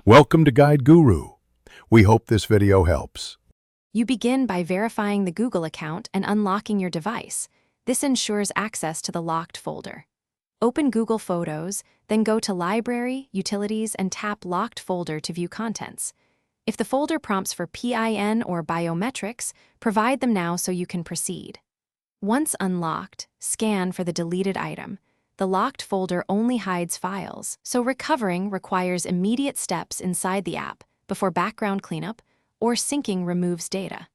Welcome to Guide Guru. We hope this video helps. You begin by verifying the Google account and unlocking your device. This ensures access to the locked folder. Open Google Photos, then go to Library, Utilities, and tap Locked Folder to view contents. If the folder prompts for PIN or biometrics, provide them now so you can proceed. Once unlocked, scan for the deleted item. The locked folder only hides files, so recovering requires immediate steps inside the app before background cleanup or syncing removes data.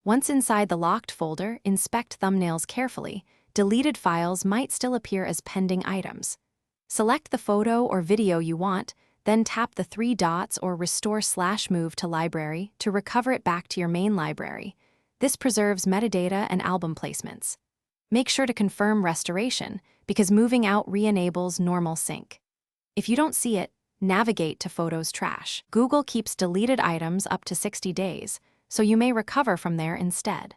Once inside the locked folder, inspect thumbnails carefully. Deleted files might still appear as pending items. Select the photo or video you want, then tap the three dots or restore/move to library to recover it back to your main library. This preserves metadata and album placements. Make sure to confirm restoration, because moving out re-enables normal sync. If you don't see it, navigate to Photos Trash. Google keeps deleted items up to 60 days, so you may recover from there instead.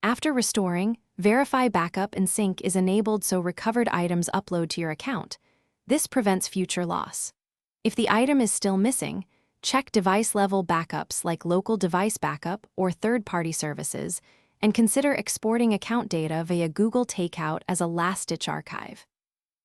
After restoring, Verify Backup and Sync is enabled so recovered items upload to your account. This prevents future loss. If the item is still missing, check device-level backups like local device backup or third-party services, and consider exporting account data via Google Takeout as a last-ditch archive.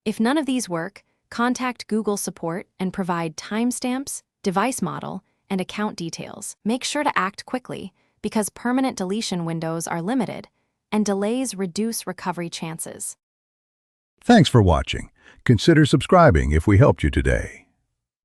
If none of these work, contact Google support and provide timestamps, device model, and account details. Make sure to act quickly, because permanent deletion windows are limited, and delays reduce recovery chances. Thanks for watching. Consider subscribing if we helped you today.